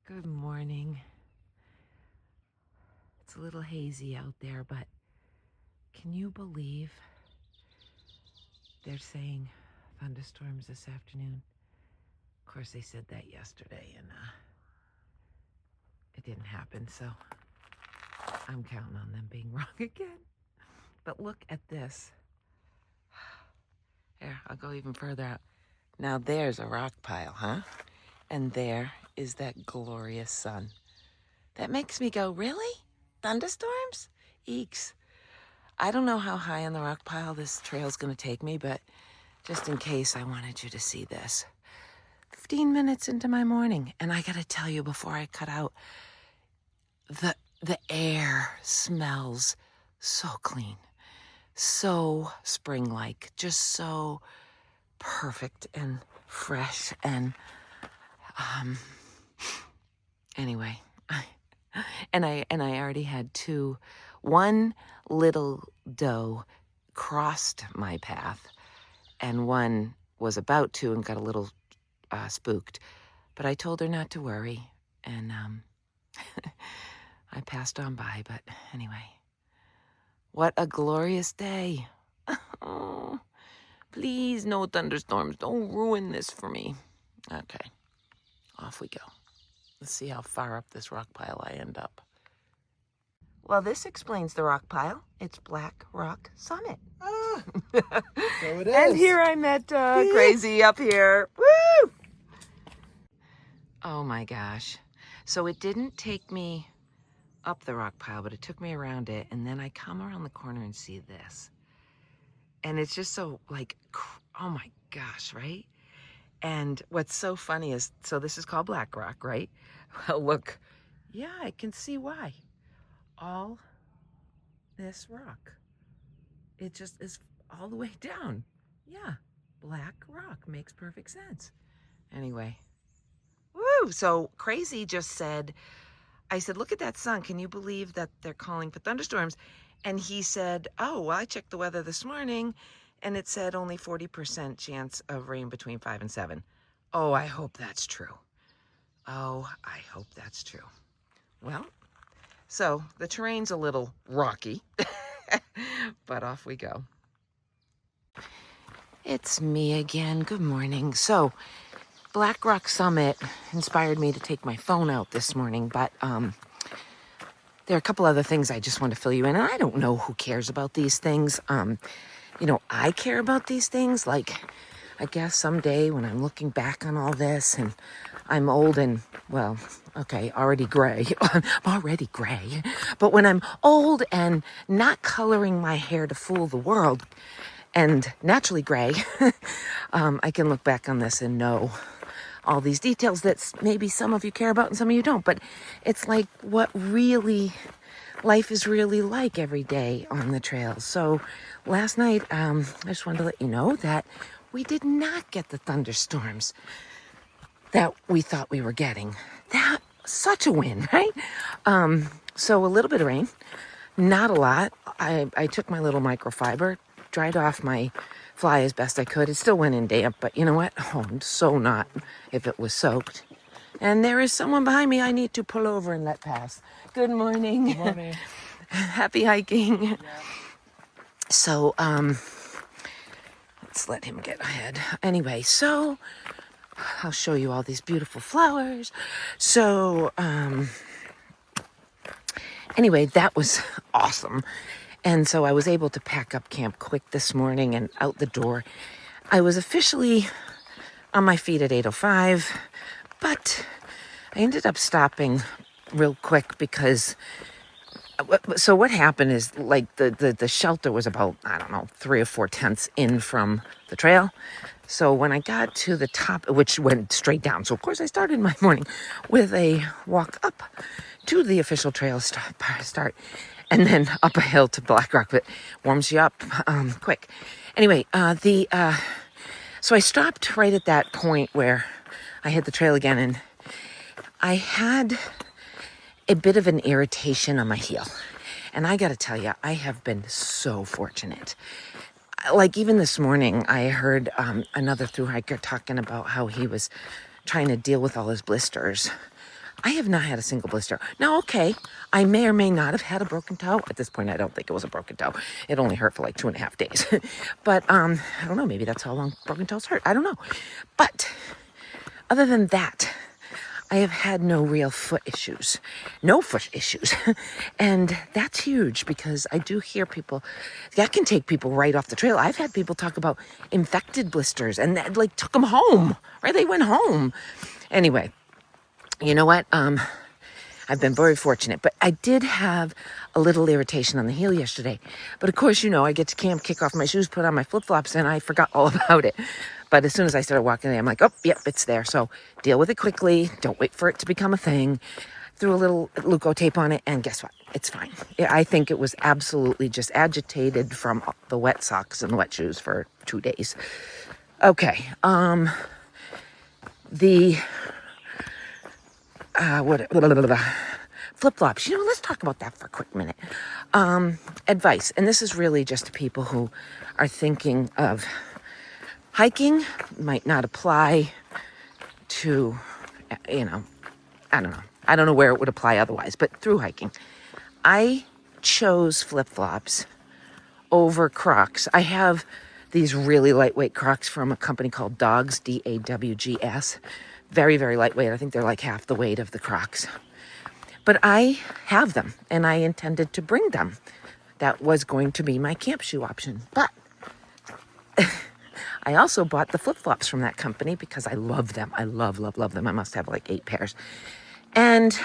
Good morning. It's a little hazy out there, but can you believe they're saying thunderstorms this afternoon? Of course, they said that yesterday, and it didn't happen, so I'm counting on them being wrong again. But look at this. Here, I'll go even further out. Now there's a rock pile, huh? And there is that glorious sun. That makes me go, really? Thunderstorms? Eeks. I don't know how high on the rock pile this trail's gonna take me, but just in case, I wanted you to see this. 15 minutes into my morning, and I gotta tell you before I cut out, the air smells so clean, so spring-like, just so perfect and fresh. And anyway, I already had one little doe crossed my path, and one was about to and got a little spooked. But I told her not to worry, and I passed on by. But anyway, what a glorious day. Oh, please, no thunderstorms. Don't ruin this for me. Okay, off we go. Let's see how far up this rock pile I end up. Well, this explains the rock pile. It's Black Rock Summit. Ah, so it is. And here I met Crazy up here. Woo! Oh my gosh. So it didn't take me up the rock pile, but it took me around it. And then I come around the corner and see this. And it's just so like, oh my gosh, right? And what's so funny is, so this is called Black Rock, right? Well, look, yeah, I can see why. All this rock, it just is all the way down. Yeah, Black Rock makes perfect sense. Anyway, woo! So Crazy just said, I said, look at that sun. Can you believe that they're calling for thunderstorms? And he said, oh, well, I checked the weather this morning and it said only 40% chance of rain between 5 and 7. Oh, I hope that's true. Oh, I hope that's true. Well, so the terrain's a little rocky, but off we go. It's me again. Good morning. So Black Rock Summit inspired me to take my phone out this morning, but there are a couple other things I just want to fill you in. And I don't know who cares about these things. I care about these things. Like, I guess someday when I'm looking back on all this and I'm old and, well, okay, already gray. I'm already gray. But when I'm old and not coloring my hair to fool the world and naturally gray, I can look back on this and know all these details that maybe some of you care about and some of you don't. But it's like what really life is really like every day on the trail. So last night, I just wanted to let you know that we did not get the thunderstorms that we thought we were getting. That, such a win, right? So a little bit of rain, not a lot. I took my little microfiber, dried off my fly as best I could. It still went in damp, but you know what? Oh, I'm so not if it was soaked. And there is someone behind me I need to pull over and let pass. Good morning. Good morning. Happy hiking. Yeah. So, let's let him get ahead. Anyway, so I'll show you all these beautiful flowers. So, anyway, that was awesome. And so I was able to pack up camp quick this morning and out the door. I was officially on my feet at 8:05, but I ended up stopping real quick because, so what happened is, like, the shelter was about, I don't know, 3 or 4 tenths in from the trail. So when I got to the top, which went straight down, so of course I started my morning with a walk up to the official trail start, and then up a hill to Black Rock that warms you up quick. Anyway, so I stopped right at that point where I hit the trail again, and I had a bit of an irritation on my heel. And I gotta tell you, I have been so fortunate. Like, even this morning, I heard another thru hiker talking about how he was trying to deal with all his blisters I have not had a single blister. Now, okay, I may or may not have had a broken toe. At this point, I don't think it was a broken toe. It only hurt for like 2.5 days. But I don't know, maybe that's how long broken toes hurt. I don't know. But other than that, I have had no real foot issues. No foot issues. And that's huge because I do hear people, that can take people right off the trail. I've had people talk about infected blisters and that like took them home, right? They went home. Anyway, you know what? I've been very fortunate, but I did have a little irritation on the heel yesterday. But of course, I get to camp, kick off my shoes, put on my flip-flops, and I forgot all about it. But as soon as I started walking in, I'm like, oh, yep, it's there. So deal with it quickly. Don't wait for it to become a thing. Threw a little Luco tape on it, and guess what? It's fine. I think it was absolutely just agitated from the wet socks and wet shoes for 2 days. Okay. The flip-flops. Let's talk about that for a quick minute. Advice, and this is really just to people who are thinking of hiking, might not apply to, I don't know. I don't know where it would apply otherwise, but through hiking. I chose flip-flops over Crocs. I have these really lightweight Crocs from a company called Dogs, DAWGS. Very, very lightweight. I think they're like half the weight of the Crocs. But I have them, and I intended to bring them. That was going to be my camp shoe option. But I also bought the flip-flops from that company because I love them. I love, love, love them. I must have like 8 pairs. And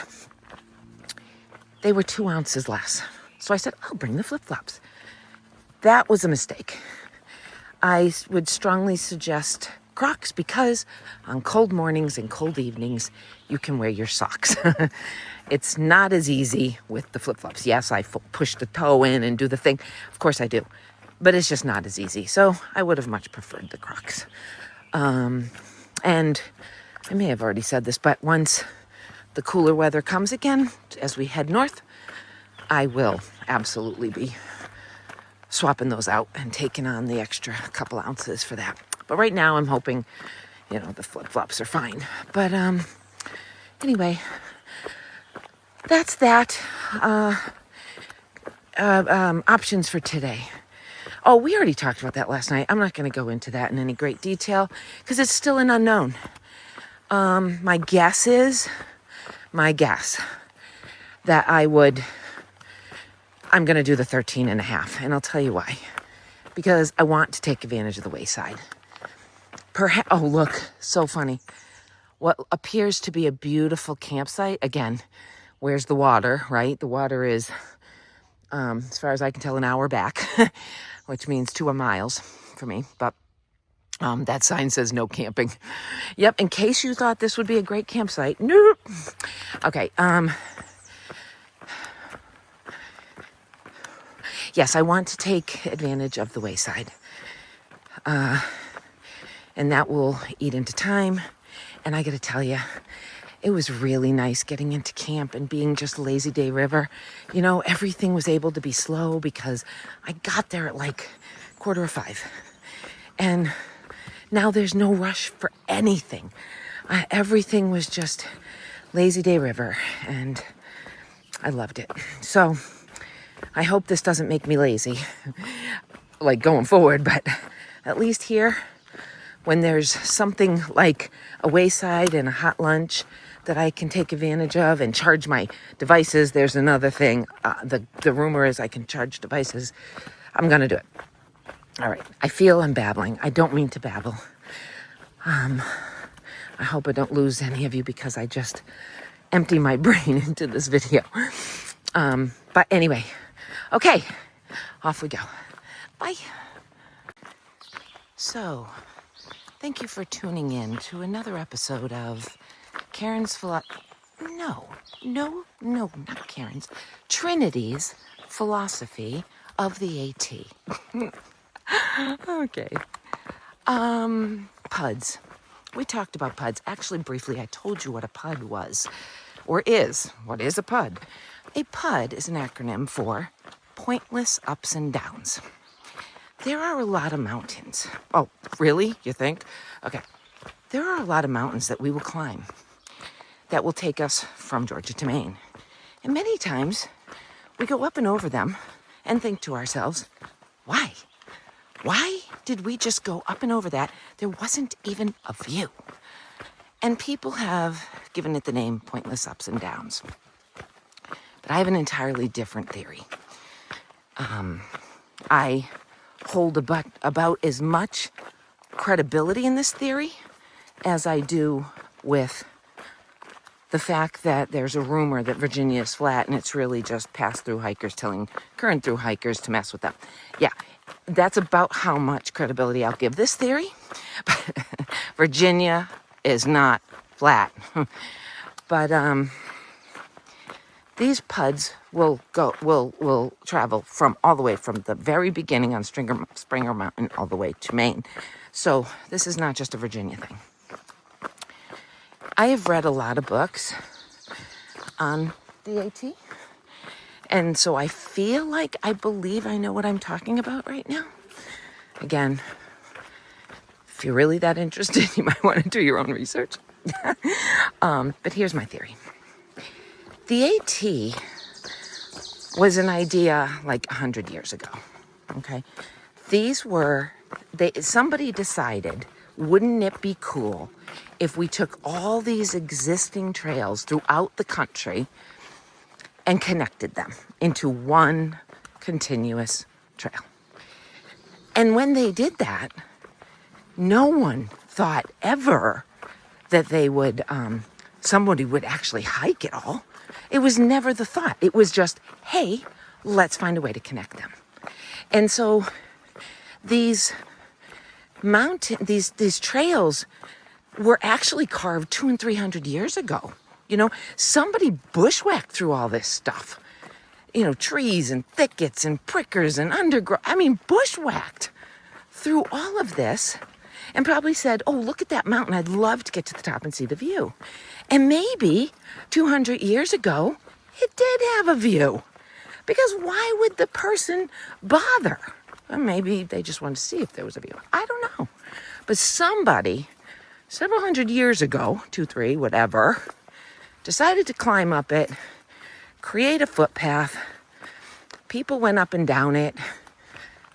they were 2 ounces less. So I said, I'll bring the flip-flops. That was a mistake. I would strongly suggest Crocs because on cold mornings and cold evenings, you can wear your socks. It's not as easy with the flip-flops. Yes, I push the toe in and do the thing. Of course I do. But it's just not as easy. So I would have much preferred the Crocs. And I may have already said this, but once the cooler weather comes again, as we head north, I will absolutely be swapping those out and taking on the extra couple ounces for that. But right now I'm hoping, the flip-flops are fine. But anyway, that's that. Options for today. Oh, we already talked about that last night. I'm not going to go into that in any great detail because it's still an unknown. My guess that I'm going to do the 13.5, and I'll tell you why. Because I want to take advantage of the wayside. Oh, look, so funny. What appears to be a beautiful campsite. Again, where's the water, right? The water is, as far as I can tell, an hour back, which means 2 miles for me. But that sign says no camping. Yep, in case you thought this would be a great campsite. Nope. Okay, yes, I want to take advantage of the wayside. And that will eat into time. And I got to tell you, it was really nice getting into camp and being just lazy day river. Everything was able to be slow because I got there at like 4:45. And now there's no rush for anything. Everything was just lazy day river. And I loved it. So I hope this doesn't make me lazy, like going forward, but at least here, when there's something like a wayside and a hot lunch that I can take advantage of and charge my devices, there's another thing. The rumor is I can charge devices. I'm going to do it. All right. I feel I'm babbling. I don't mean to babble. I hope I don't lose any of you because I just empty my brain into this video. But anyway, okay, off we go. Bye. So, thank you for tuning in to another episode of not Karen's, Trinity's Philosophy of the AT. Okay. PUDs. We talked about PUDs. Actually, briefly, I told you what a PUD was, or is. What is a PUD? A PUD is an acronym for pointless ups and downs. There are a lot of mountains. Oh, really? You think? Okay. There are a lot of mountains that we will climb that will take us from Georgia to Maine. And many times we go up and over them and think to ourselves, why? Why did we just go up and over that? There wasn't even a view. And people have given it the name pointless ups and downs. But I have an entirely different theory. I hold about as much credibility in this theory as I do with the fact that there's a rumor that Virginia is flat and it's really just pass-through hikers telling current through hikers to mess with them. Yeah, that's about how much credibility I'll give this theory. Virginia is not flat. But these PUDs will travel from all the way from the very beginning on Springer Mountain all the way to Maine. So this is not just a Virginia thing. I have read a lot of books on the AT, and so I feel like I believe I know what I'm talking about right now. Again, if you're really that interested, you might want to do your own research. But here's my theory. The AT was an idea like 100 years ago, okay? Somebody decided, wouldn't it be cool if we took all these existing trails throughout the country and connected them into one continuous trail? And when they did that, no one thought ever that somebody would actually hike it all. It was never the thought. It was just, hey, let's find a way to connect them. And so these trails were actually carved 200 and 300 years ago. You know, somebody bushwhacked through all this stuff. You know, trees and thickets and prickers and undergrowth. I mean, bushwhacked through all of this and probably said, oh, look at that mountain. I'd love to get to the top and see the view. And maybe 200 years ago, it did have a view. Because why would the person bother? Or maybe they just wanted to see if there was a view. I don't know. But somebody, several hundred years ago, 2, 3, whatever, decided to climb up it, create a footpath. People went up and down it,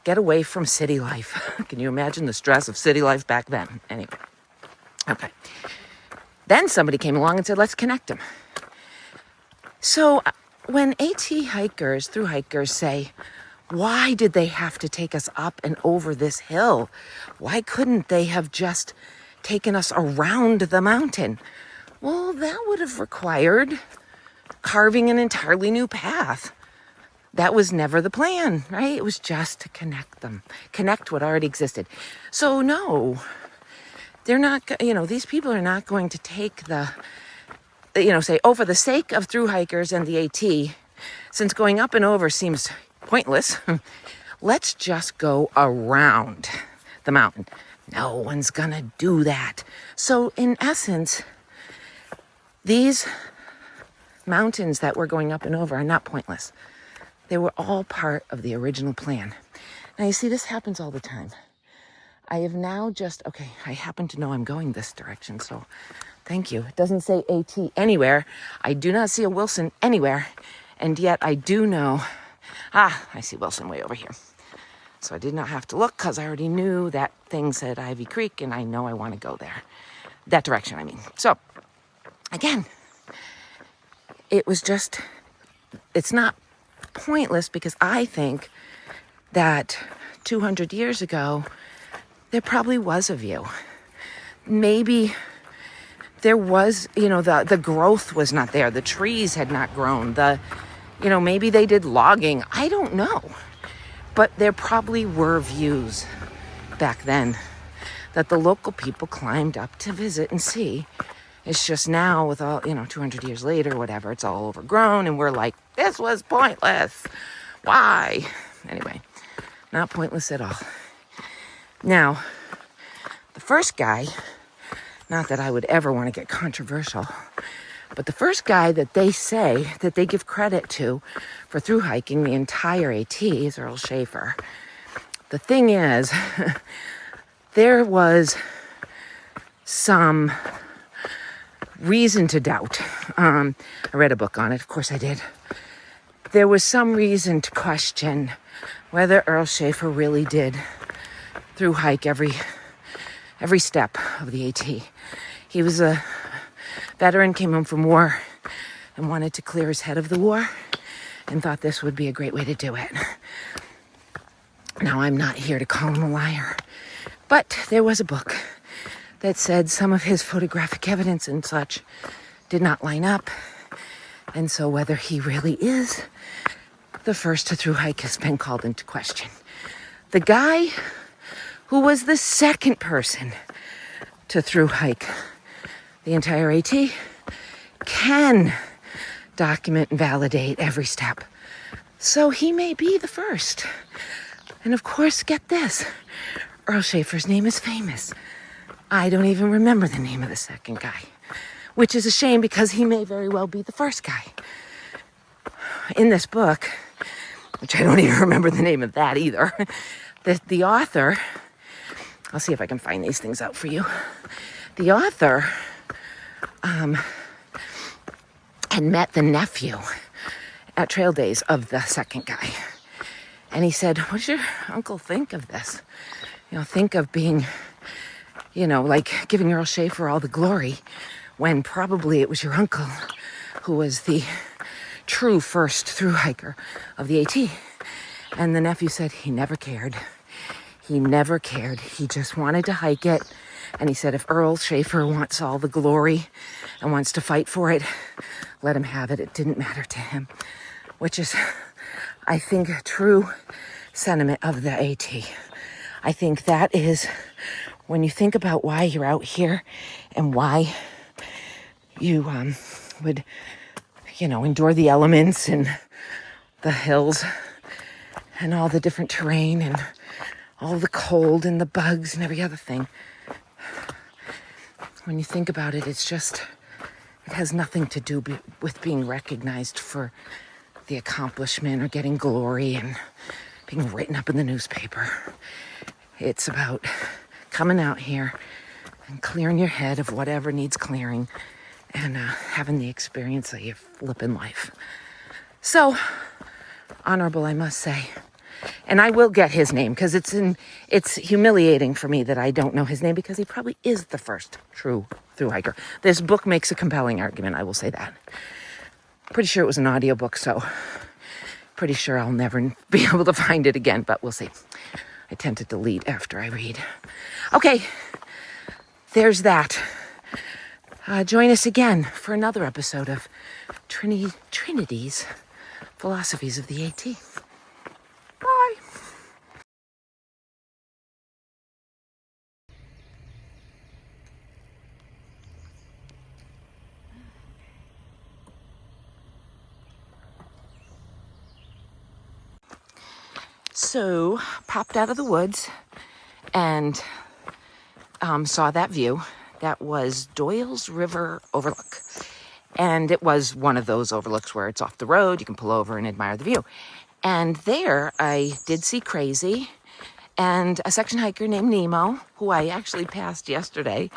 get away from city life. Can you imagine the stress of city life back then? Anyway, okay. Then somebody came along and said, let's connect them. So when AT hikers, through hikers say, why did they have to take us up and over this hill? Why couldn't they have just taken us around the mountain? Well, that would have required carving an entirely new path. That was never the plan, right? It was just to connect them, connect what already existed. So no, they're not, these people are not going to take say, oh, for the sake of through hikers and the AT, since going up and over seems pointless, let's just go around the mountain. No one's gonna do that. So in essence, these mountains that we're going up and over are not pointless. They were all part of the original plan. Now, you see, this happens all the time. I have now I happen to know I'm going this direction, so thank you. It doesn't say AT anywhere. I do not see a Wilson anywhere, and yet I do know, I see Wilson way over here. So I did not have to look because I already knew that thing said Ivy Creek, and I know I want to go there. That direction, I mean. So, again, it's not pointless because I think that 200 years ago, there probably was a view. Maybe there was, the growth was not there. The trees had not grown. Maybe they did logging. I don't know. But there probably were views back then that the local people climbed up to visit and see. It's just now with all, 200 years later, whatever, it's all overgrown and we're like, this was pointless. Why? Anyway, not pointless at all. Now, the first guy, not that I would ever want to get controversial, but the first guy that they say, that they give credit to for through hiking the entire AT is Earl Schaefer. The thing is, there was some reason to doubt. I read a book on it. Of course I did. There was some reason to question whether Earl Schaefer really did through hike every step of the AT. He was a veteran, came home from war, and wanted to clear his head of the war, and thought this would be a great way to do it. Now, I'm not here to call him a liar, but there was a book that said some of his photographic evidence and such did not line up, and so whether he really is the first to through hike has been called into question. The guy who was the second person to through hike the entire AT can document and validate every step. So he may be the first. And of course, get this, Earl Schaefer's name is famous. I don't even remember the name of the second guy, which is a shame because he may very well be the first guy. In this book, which I don't even remember the name of that either, the author, I'll see if I can find these things out for you. The author had met the nephew at trail days of the second guy. And he said, what does your uncle think of this? Think of being, like giving Earl Schaefer all the glory when probably it was your uncle who was the true first through hiker of the AT. And the nephew said he never cared. He never cared. He just wanted to hike it. And he said, if Earl Schaefer wants all the glory and wants to fight for it, let him have it. It didn't matter to him, which is, I think, a true sentiment of the AT. I think that is, when you think about why you're out here and why you would, endure the elements and the hills and all the different terrain and all the cold and the bugs and every other thing. When you think about it, it has nothing to do with being recognized for the accomplishment or getting glory and being written up in the newspaper. It's about coming out here and clearing your head of whatever needs clearing and having the experience that you flip in life. So, honorable, I must say. And I will get his name because it's humiliating for me that I don't know his name because he probably is the first true through hiker. This book makes a compelling argument, I will say that. Pretty sure it was an audiobook, so pretty sure I'll never be able to find it again, but we'll see. I tend to delete after I read. Okay, there's that. Join us again for another episode of Trinity's Philosophies of the AT. Bye. So, popped out of the woods and saw that view. That was Doyle's River Overlook. And it was one of those overlooks where it's off the road. You can pull over and admire the view. And there I did see Crazy and a section hiker named Nemo, who I actually passed yesterday.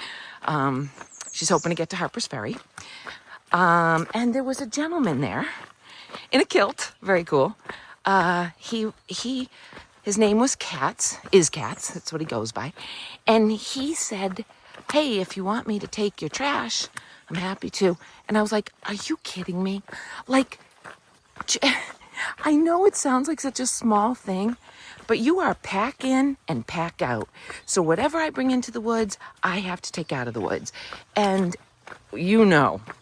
She's hoping to get to Harper's Ferry. And there was a gentleman there in a kilt. Very cool. His name was Katz, that's what he goes by. And he said, hey, if you want me to take your trash, I'm happy to. And I was like, are you kidding me? Like, I know it sounds like such a small thing, but you are pack in and pack out. So whatever I bring into the woods, I have to take out of the woods. And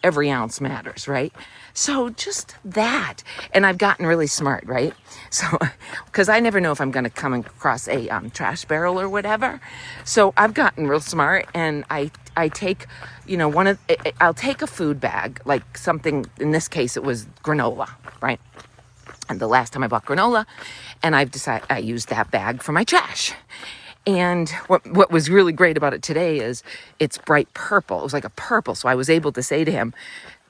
every ounce matters, right? So just that. And I've gotten really smart, right? So, because I never know if I'm going to come across a trash barrel or whatever. So I've gotten real smart, and I take, I'll take a food bag, like something, in this case, it was granola, right? And the last time I bought granola, and I've decided I used that bag for my trash. And what was really great about it today is it's bright purple. It was like a purple. So I was able to say to him,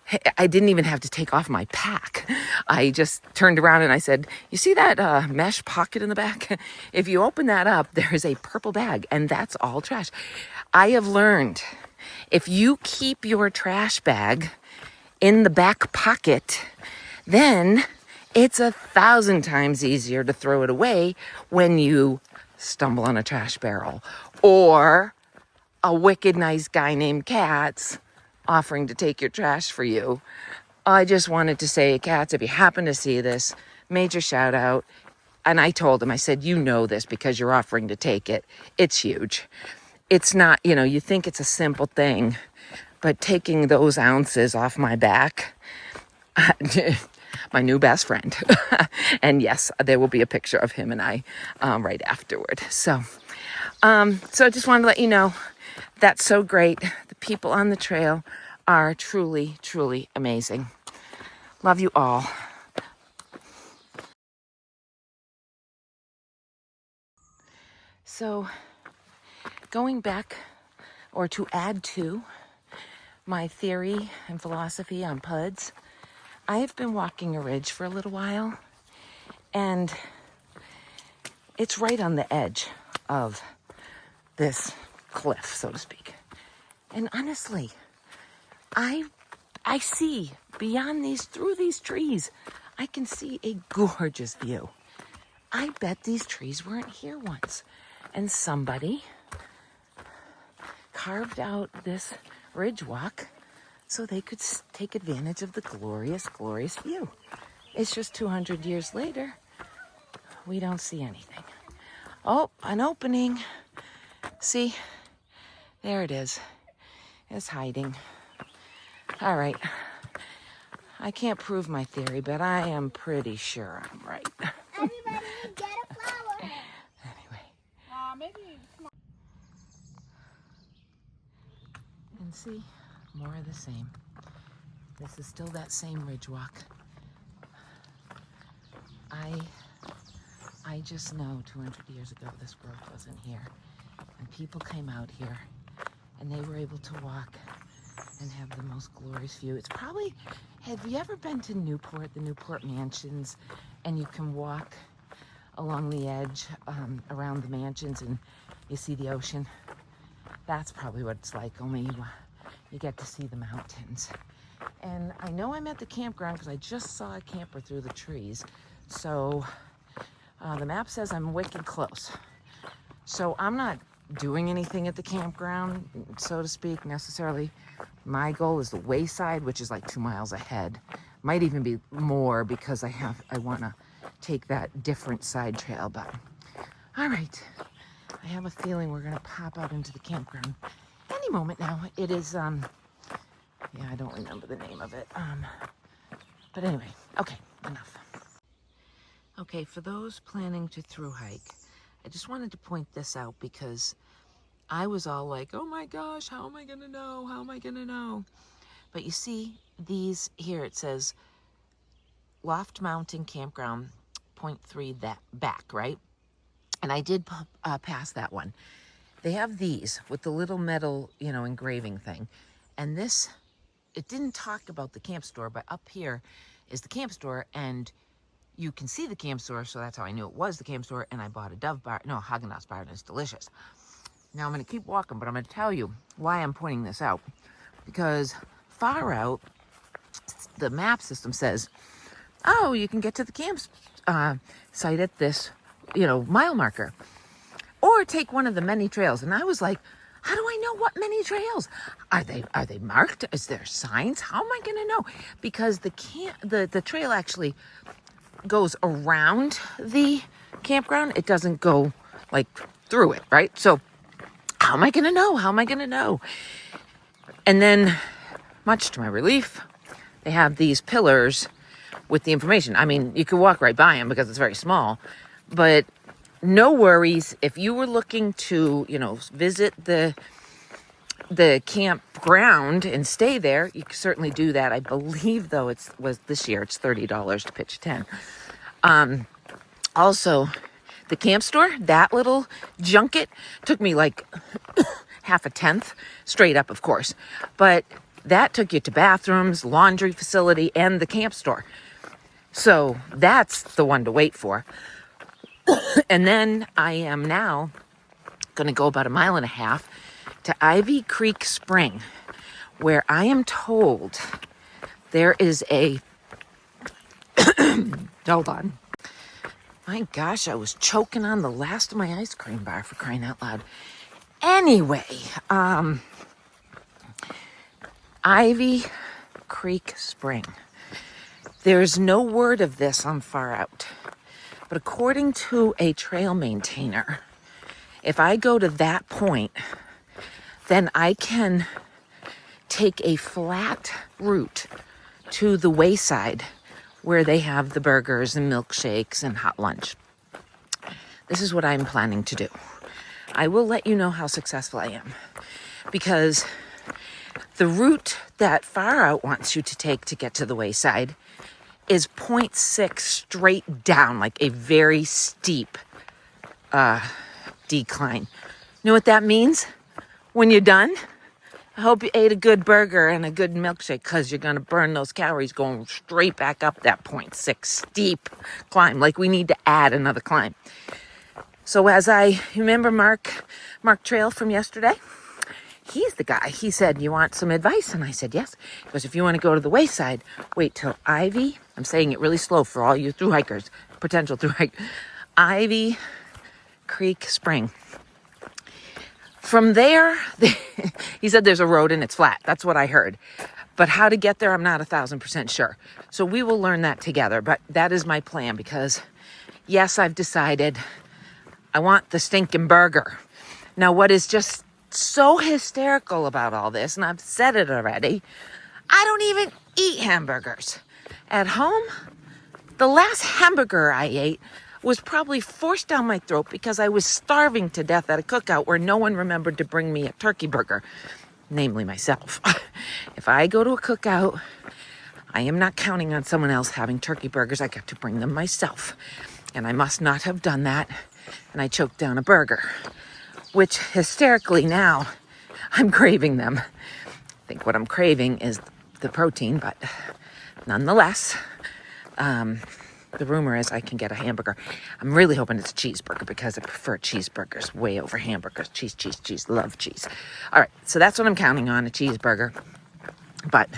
hey, I didn't even have to take off my pack. I just turned around and I said, you see that mesh pocket in the back? If you open that up, there is a purple bag, and that's all trash. I have learned if you keep your trash bag in the back pocket, then it's 1,000 times easier to throw it away when you stumble on a trash barrel or a wicked nice guy named Katz offering to take your trash for you. I just wanted to say, Katz, if you happen to see this, major shout out. And I told him, I said, you know this because you're offering to take it. It's huge. It's not, you think it's a simple thing, but taking those ounces off my back, my new best friend. And yes, there will be a picture of him and I right afterward. So I just wanted to let you know that's so great. The people on the trail are truly, truly amazing. Love you all. So going back, or to add to my theory and philosophy on PUDs, I have been walking a ridge for a little while, and it's right on the edge of this cliff, so to speak. And honestly, I see beyond through these trees, I can see a gorgeous view. I bet these trees weren't here once, and somebody carved out this ridge walk so they could take advantage of the glorious, glorious view. It's just 200 years later, we don't see anything. Oh, an opening. See, there it is. It's hiding. All right. I can't prove my theory, but I am pretty sure I'm right. Everybody get a flower. Anyway. Maybe. And see, more of the same. This is still that same ridge walk. I just know 200 years ago this growth wasn't here. And people came out here and they were able to walk and have the most glorious view. It's probably, have you ever been to Newport, the Newport mansions, and you can walk along the edge around the mansions and you see the ocean? That's probably what it's like, only you get to see the mountains. And I know I'm at the campground because I just saw a camper through the trees. So the map says I'm wicked close. So I'm not doing anything at the campground, so to speak, necessarily. My goal is the wayside, which is like 2 miles ahead. Might even be more because I want to take that different side trail. But all right, I have a feeling we're gonna pop out into the campground any moment now. It is yeah, I don't remember the name of it. But anyway, okay, enough. Okay, for those planning to through hike, I just wanted to point this out because I was all like, oh my gosh, how am I gonna know? How am I gonna know? But you see these here, it says Loft Mountain Campground, 0.3 that back, right? And I did pass that one. They have these with the little metal, engraving thing. And this, it didn't talk about the camp store, but up here is the camp store, and you can see the camp store, so that's how I knew it was the camp store. And I bought a Haagen-Dazs bar, and it's delicious. Now I'm going to keep walking, but I'm going to tell you why I'm pointing this out. Because far out, the map system says, oh, you can get to the camp site at this, mile marker. Or take one of the many trails. And I was like, how do I know what many trails? Are they marked? Is there signs? How am I going to know? Because the trail actually goes around the campground. It doesn't go like through it, right? So how am I going to know? How am I going to know? And then, much to my relief, they have these pillars with the information. I mean, you could walk right by them because it's very small, but no worries. If you were looking to, visit the campground and stay there, you can certainly do that. I believe, though, was this year, it's $30 to pitch a tent. Also, the camp store, that little junket, took me like half a tenth, straight up, of course. But that took you to bathrooms, laundry facility, and the camp store. So that's the one to wait for. And then I am now going to go about 1.5 miles to Ivy Creek Spring, where I am told there is a, hold on. My gosh, I was choking on the last of my ice cream bar, for crying out loud. Anyway, Ivy Creek Spring. There's no word of this on Far Out, but according to a trail maintainer, if I go to that point, then I can take a flat route to the wayside where they have the burgers and milkshakes and hot lunch. This is what I'm planning to do. I will let you know how successful I am, because the route that Far Out wants you to take to get to the wayside is 0.6 straight down, like a very steep decline. You know what that means? When you're done, I hope you ate a good burger and a good milkshake, because you're going to burn those calories going straight back up that 0.6 steep climb. Like, we need to add another climb. So as you remember Mark Trail from yesterday? He's the guy. He said, you want some advice? And I said, yes. He goes, if you want to go to the wayside, wait till Ivy, I'm saying it really slow for all you thru hikers, potential thru hikers, Ivy Creek Spring. From there, he said there's a road and it's flat. That's what I heard. But how to get there, I'm not 1,000% sure. So we will learn that together. But that is my plan, because, yes, I've decided I want the stinking burger. Now, what is just so hysterical about all this, and I've said it already, I don't even eat hamburgers. At home, the last hamburger I ate was probably forced down my throat because I was starving to death at a cookout where no one remembered to bring me a turkey burger, namely myself. If I go to a cookout, I am not counting on someone else having turkey burgers. I got to bring them myself. And I must not have done that, and I choked down a burger, which hysterically now I'm craving them. I think what I'm craving is the protein, but nonetheless, the rumor is I can get a hamburger. I'm really hoping it's a cheeseburger, because I prefer cheeseburgers way over hamburgers. Cheese. Love cheese. All right, so that's what I'm counting on, a cheeseburger. But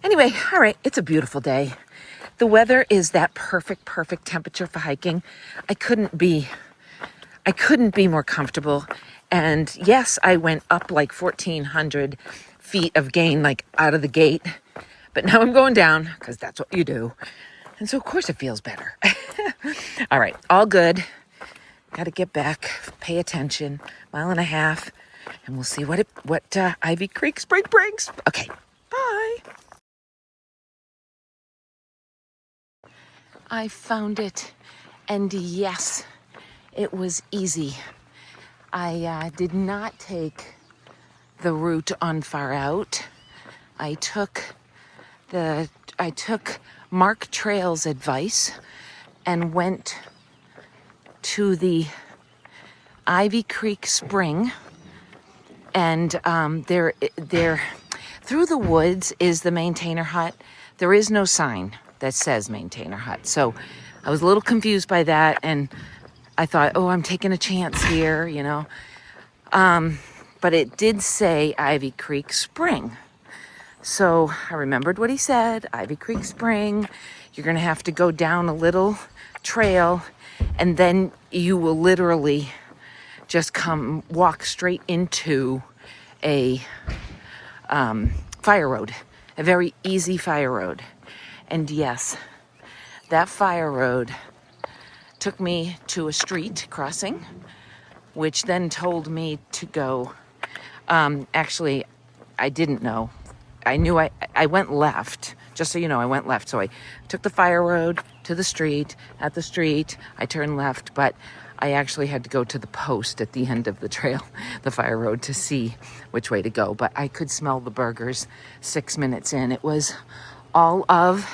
anyway, all right, it's a beautiful day. The weather is that perfect temperature for hiking. I couldn't be more comfortable. And yes, I went up like 1,400 feet of gain, like out of the gate. But now I'm going down, because that's what you do. And so, of course, it feels better. All right, all good. Got to get back, pay attention. 1.5 miles, and we'll see what Ivy Creek Spring brings. Okay, bye. I found it, and yes, it was easy. I did not take the route on Far Out. I took Mark Trail's advice and went to the Ivy Creek Spring, and there through the woods is the maintainer hut. There is no sign that says maintainer hut, so I was a little confused by that, and I thought, oh, I'm taking a chance here, you know. But it did say Ivy Creek Spring. So I remembered what he said, Ivy Creek Spring. You're going to have to go down a little trail, and then you will literally just walk straight into a fire road, a very easy fire road. And yes, that fire road took me to a street crossing, which then told me to go. Actually, I didn't know. I knew I went left, just so you know, I went left. So I took the fire road to the street. At the street, I turned left, but I actually had to go to the post at the end of the trail, the fire road, to see which way to go. But I could smell the burgers 6 minutes in. It was all of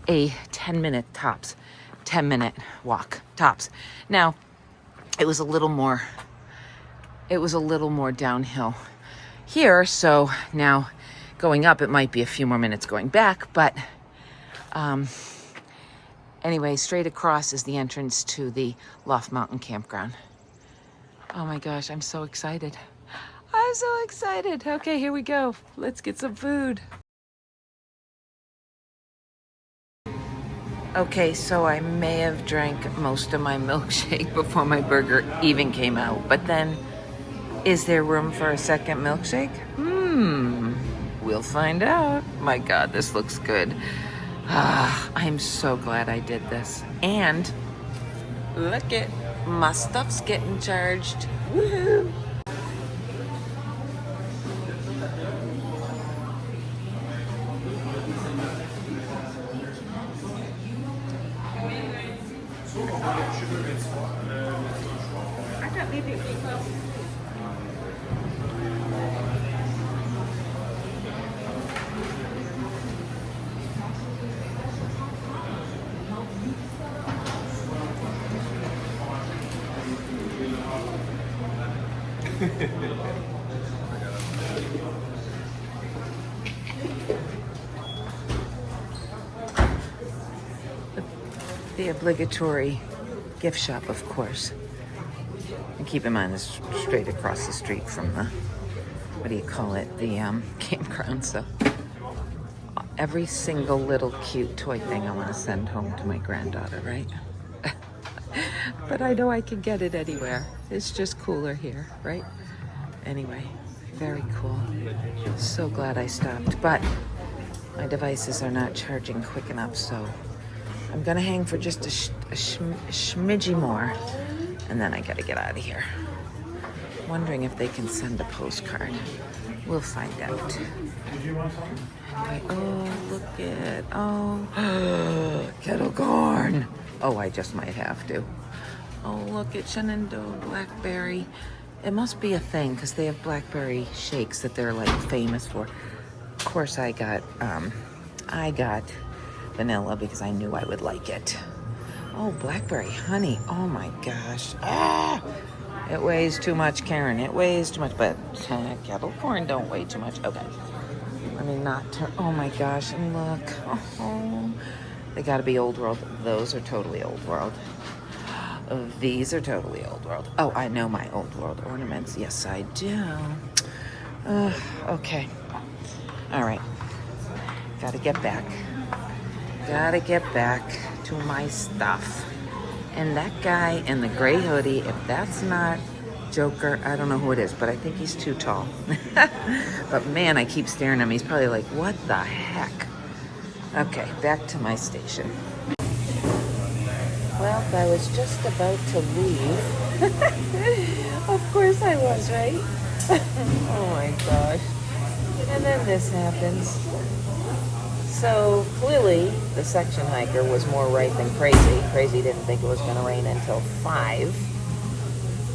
a 10-minute walk, tops. Now, it was a little more downhill here, so now going up, it might be a few more minutes going back, but anyway, straight across is the entrance to the Loft Mountain Campground. Oh my gosh, I'm so excited. so excited. Okay, here we go. Let's get some food. Okay, so I may have drank most of my milkshake before my burger even came out. But then, is there room for a second milkshake? We'll find out. My God, this looks good. I'm so glad I did this. And look it, my stuff's getting charged. Woohoo! The obligatory gift shop, of course. And keep in mind, this is straight across the street from the, what do you call it, the campground. So every single little cute toy thing I want to send home to my granddaughter, right? But I know I can get it anywhere. It's just cooler here, right? Anyway, very cool. So glad I stopped. But my devices are not charging quick enough, so I'm gonna hang for just a smidgy more, and then I gotta get out of here. Wondering if they can send a postcard. We'll find out. Anyway, oh, look at, oh, kettle corn. Oh, I just might have to. Oh, look at Shenandoah blackberry. It must be a thing because they have blackberry shakes that they're like famous for. Of course, I got vanilla because I knew I would like it. Oh, blackberry honey. Oh my gosh. Ah! It weighs too much, Karen. It weighs too much, but kettle corn don't weigh too much. Okay. Let me not turn. Oh my gosh. And look. Oh, they gotta be old world. Those are totally old world. These are totally old world. Oh, I know my old world ornaments. Yes, I do. Okay. All right. Gotta get back. Gotta get back to my stuff. And that guy in the gray hoodie, if that's not Joker, I don't know who it is, but I think he's too tall. But man, I keep staring at him. He's probably like, what the heck? Okay, back to my station. Well, I was just about to leave. Of course I was, right? Oh my gosh. And then this happens. So clearly the section hiker was more right than crazy. Crazy didn't think it was going to rain until 5.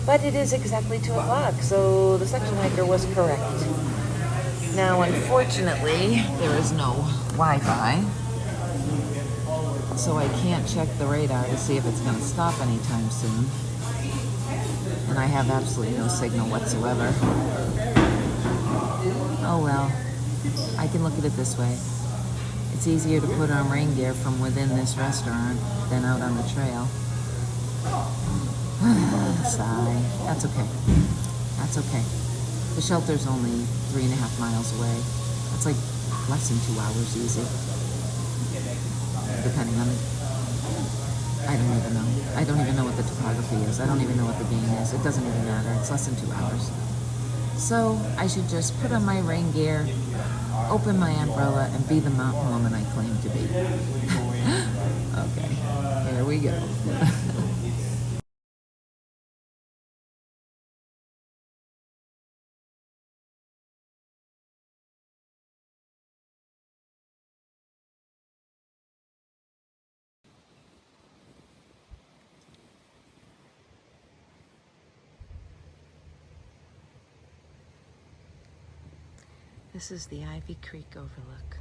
But it is exactly 2 o'clock, so the section hiker was correct. Now, unfortunately, there is no Wi-Fi. So I can't check the radar to see if it's going to stop anytime soon. And I have absolutely no signal whatsoever. Oh well, I can look at it this way. It's easier to put on rain gear from within this restaurant than out on the trail. Sigh. That's okay. That's okay. The shelter's only 3.5 miles away. That's like less than 2 hours easy. Depending on, I don't even know. I don't even know what the topography is. I don't even know what the game is. It doesn't even matter. It's less than 2 hours. So I should just put on my rain gear, open my umbrella, and be the mountain woman I claim to be. Okay, here we go. This is the Ivy Creek overlook.